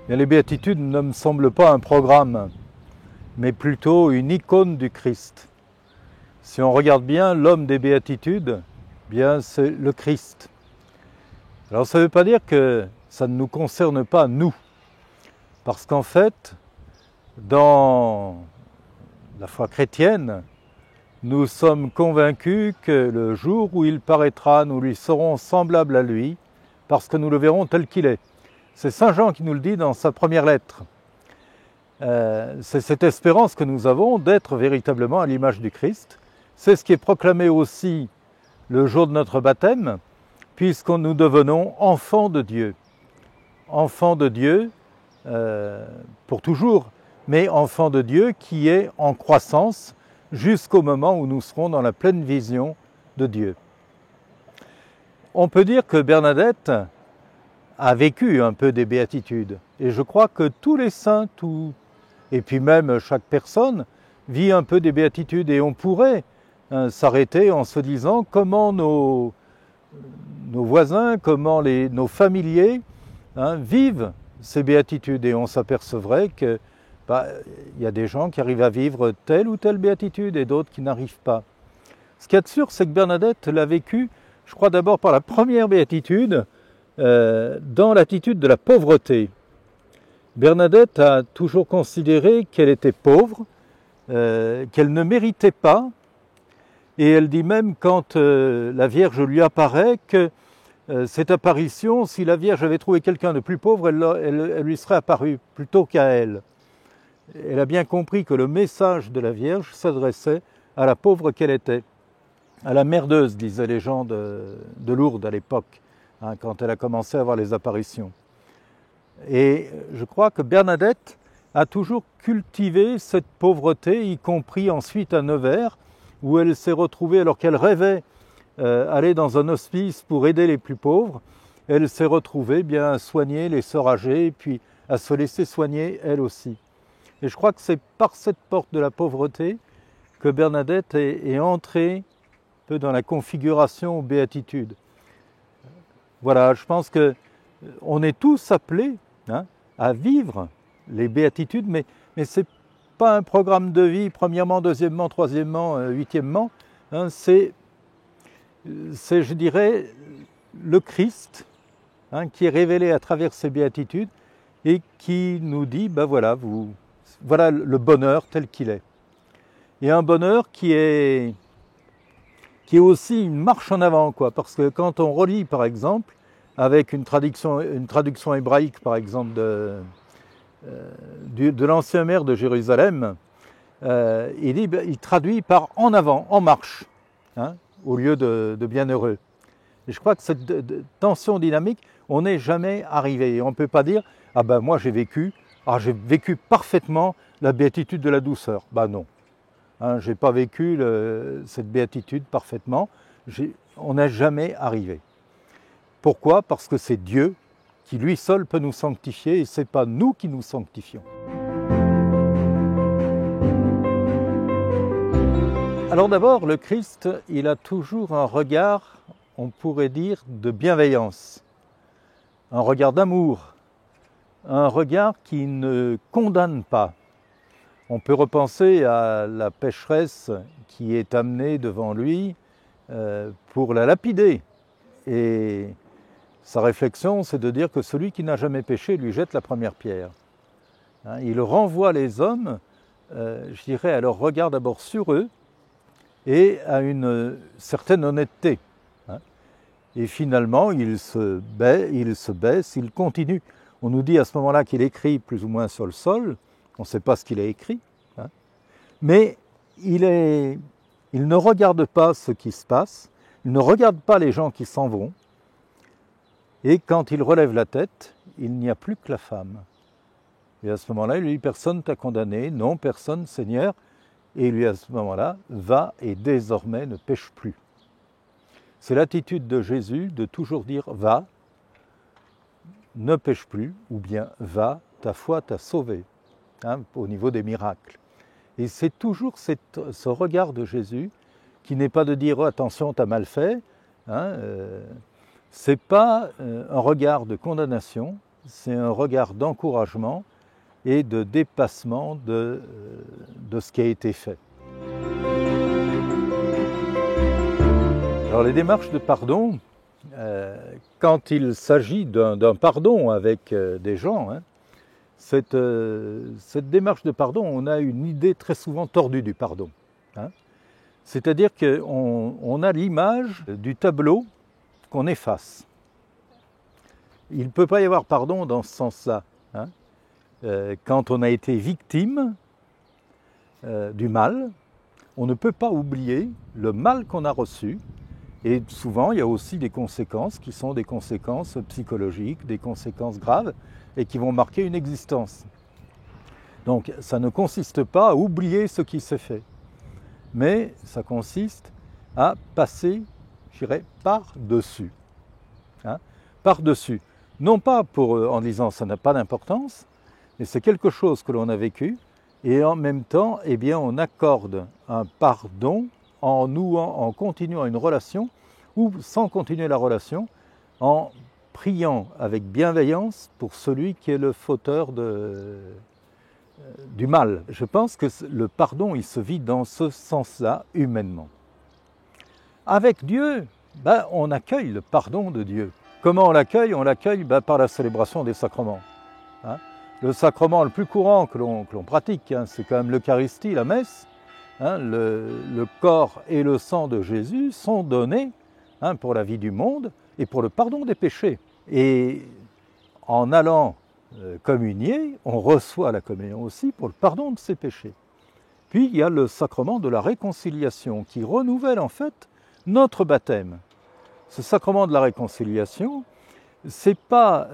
Bien, les béatitudes ne me semblent pas un programme, mais plutôt une icône du Christ. Si on regarde bien l'homme des béatitudes, bien c'est le Christ. Alors ça ne veut pas dire que ça ne nous concerne pas nous, parce qu'en fait, dans la foi chrétienne, nous sommes convaincus que le jour où il paraîtra, nous lui serons semblables à lui, parce que nous le verrons tel qu'il est. C'est Saint Jean qui nous le dit dans sa première lettre. C'est cette espérance que nous avons d'être véritablement à l'image du Christ. C'est ce qui est proclamé aussi le jour de notre baptême, puisque nous devenons enfants de Dieu. Enfants de Dieu pour toujours, mais enfants de Dieu qui est en croissance jusqu'au moment où nous serons dans la pleine vision de Dieu. On peut dire que Bernadette a vécu un peu des béatitudes. Et je crois que tous les saints, et puis même chaque personne, vit un peu des béatitudes. Et on pourrait s'arrêter en se disant comment nos voisins, comment nos familiers vivent ces béatitudes. Et on s'apercevrait que y a des gens qui arrivent à vivre telle ou telle béatitude et d'autres qui n'arrivent pas. Ce qu'il y a de sûr, c'est que Bernadette l'a vécu, je crois d'abord par la première béatitude, dans l'attitude de la pauvreté. Bernadette a toujours considéré qu'elle était pauvre, qu'elle ne méritait pas, et elle dit même quand la Vierge lui apparaît que cette apparition, si la Vierge avait trouvé quelqu'un de plus pauvre, elle lui serait apparue plutôt qu'à elle. Elle a bien compris que le message de la Vierge s'adressait à la pauvre qu'elle était, à la merdeuse, disaient les gens de Lourdes à l'époque, quand elle a commencé à avoir les apparitions. Et je crois que Bernadette a toujours cultivé cette pauvreté, y compris ensuite à Nevers, où elle s'est retrouvée, alors qu'elle rêvait aller dans un hospice pour aider les plus pauvres, elle s'est retrouvée bien à soigner les sœurs âgées, et puis à se laisser soigner elle aussi. Et je crois que c'est par cette porte de la pauvreté que Bernadette est entrée un peu dans la configuration aux béatitudes. Voilà, je pense qu'on est tous appelés à vivre les béatitudes, mais ce n'est pas un programme de vie, premièrement, deuxièmement, troisièmement, huitièmement. C'est, je dirais, le Christ qui est révélé à travers ces béatitudes et qui nous dit, voilà le bonheur tel qu'il est. Et un bonheur qui est aussi une marche en avant, parce que quand on relit, par exemple, avec une traduction hébraïque, par exemple, de l'ancien maire de Jérusalem, il traduit par en avant, en marche, au lieu de bienheureux. Et je crois que cette tension dynamique, on n'est jamais arrivé. Et on ne peut pas dire, moi j'ai vécu parfaitement la béatitude de la douceur. Non. Je n'ai pas vécu cette béatitude parfaitement. On n'est jamais arrivé. Pourquoi ? Parce que c'est Dieu qui lui seul peut nous sanctifier et ce n'est pas nous qui nous sanctifions. Alors d'abord, le Christ, il a toujours un regard, on pourrait dire, de bienveillance, un regard d'amour, un regard qui ne condamne pas. On peut repenser à la pécheresse qui est amenée devant lui pour la lapider. Et sa réflexion, c'est de dire que celui qui n'a jamais péché lui jette la première pierre. Il renvoie les hommes, je dirais, à leur regard d'abord sur eux et à une certaine honnêteté. Et finalement, il se baisse, il continue. On nous dit à ce moment-là qu'il écrit plus ou moins sur le sol. On ne sait pas ce qu'il a écrit. Mais il ne regarde pas ce qui se passe. Il ne regarde pas les gens qui s'en vont. Et quand il relève la tête, il n'y a plus que la femme. Et à ce moment-là, il lui dit, personne t'a condamné. Non, personne, Seigneur. Et lui, à ce moment-là, va et désormais ne pêche plus. C'est l'attitude de Jésus de toujours dire va, ne pêche plus, ou bien va, ta foi t'a sauvé, au niveau des miracles. Et c'est toujours ce regard de Jésus qui n'est pas de dire attention, t'as mal fait. C'est pas un regard de condamnation, c'est un regard d'encouragement et de dépassement de ce qui a été fait. Alors les démarches de pardon, quand il s'agit d'un pardon avec des gens, cette démarche de pardon, on a une idée très souvent tordue du pardon. C'est-à-dire qu'on a l'image du tableau qu'on efface. Il ne peut pas y avoir pardon dans ce sens-là. Quand on a été victime du mal, on ne peut pas oublier le mal qu'on a reçu. Et souvent, il y a aussi des conséquences qui sont des conséquences psychologiques, des conséquences graves et qui vont marquer une existence. Donc, ça ne consiste pas à oublier ce qui s'est fait, mais ça consiste à passer, je dirais, par-dessus. Par-dessus. Non pas en disant ça n'a pas d'importance, mais c'est quelque chose que l'on a vécu et en même temps, eh bien, on accorde un pardon en continuant une relation ou sans continuer la relation, en priant avec bienveillance pour celui qui est le fauteur du mal. Je pense que le pardon, il se vit dans ce sens-là, humainement. Avec Dieu, on accueille le pardon de Dieu. Comment on l'accueille? On l'accueille par la célébration des sacrements. Le sacrement le plus courant que l'on pratique, c'est quand même l'Eucharistie, la messe. Le corps et le sang de Jésus sont donnés pour la vie du monde et pour le pardon des péchés. Et en allant communier, on reçoit la communion aussi pour le pardon de ses péchés. Puis il y a le sacrement de la réconciliation qui renouvelle en fait notre baptême. Ce sacrement de la réconciliation, ce n'est pas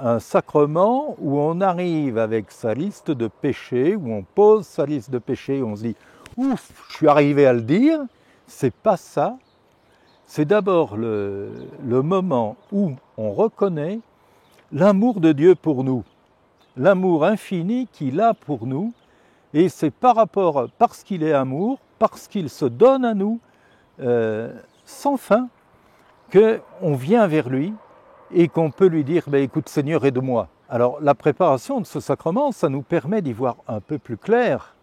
un sacrement où on arrive avec sa liste de péchés, où on pose sa liste de péchés et on se dit « Ouf, je suis arrivé à le dire ». Ce n'est pas ça. C'est d'abord le moment où on reconnaît l'amour de Dieu pour nous, l'amour infini qu'il a pour nous, et c'est parce qu'il est amour, parce qu'il se donne à nous sans fin, qu'on vient vers lui et qu'on peut lui dire « Écoute Seigneur, aide-moi ». Alors la préparation de ce sacrement, ça nous permet d'y voir un peu plus clair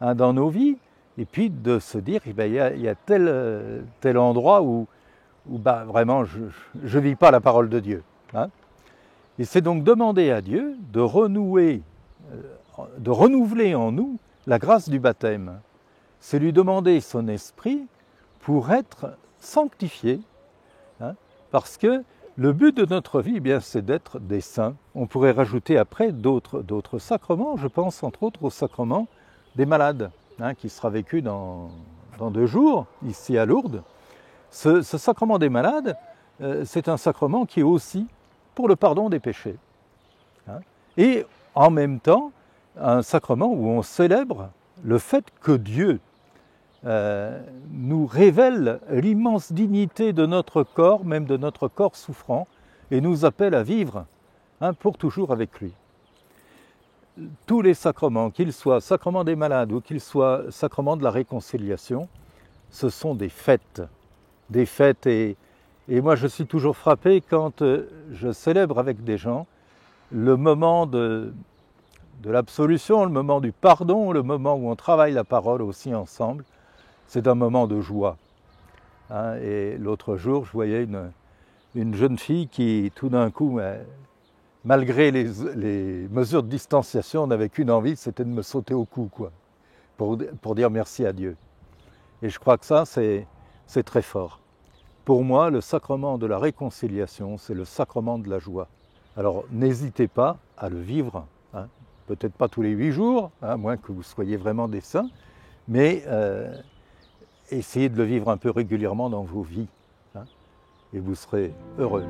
dans nos vies, et puis de se dire il y a tel endroit où vraiment je ne vis pas la parole de Dieu. Et c'est donc demander à Dieu de renouveler en nous la grâce du baptême. C'est lui demander son esprit pour être sanctifié, parce que le but de notre vie, c'est d'être des saints. On pourrait rajouter après d'autres sacrements, je pense entre autres au sacrement des malades, qui sera vécu dans 2 jours, ici à Lourdes. Ce sacrement des malades, c'est un sacrement qui est aussi pour le pardon des péchés. Et en même temps, un sacrement où on célèbre le fait que Dieu nous révèle l'immense dignité de notre corps, même de notre corps souffrant, et nous appelle à vivre pour toujours avec lui. Tous les sacrements, qu'ils soient sacrement des malades ou qu'ils soient sacrement de la réconciliation, ce sont des fêtes. Des fêtes et moi je suis toujours frappé quand je célèbre avec des gens le moment de l'absolution, le moment du pardon, le moment où on travaille la parole aussi ensemble. C'est un moment de joie. Et l'autre jour, je voyais une jeune fille qui, tout d'un coup, malgré les mesures de distanciation, n'avait qu'une envie, c'était de me sauter au cou, pour dire merci à Dieu. Et je crois que ça, c'est très fort. Pour moi, le sacrement de la réconciliation, c'est le sacrement de la joie. Alors, n'hésitez pas à le vivre, peut-être pas tous les 8 jours, à moins que vous soyez vraiment des saints, mais essayez de le vivre un peu régulièrement dans vos vies, et vous serez heureux.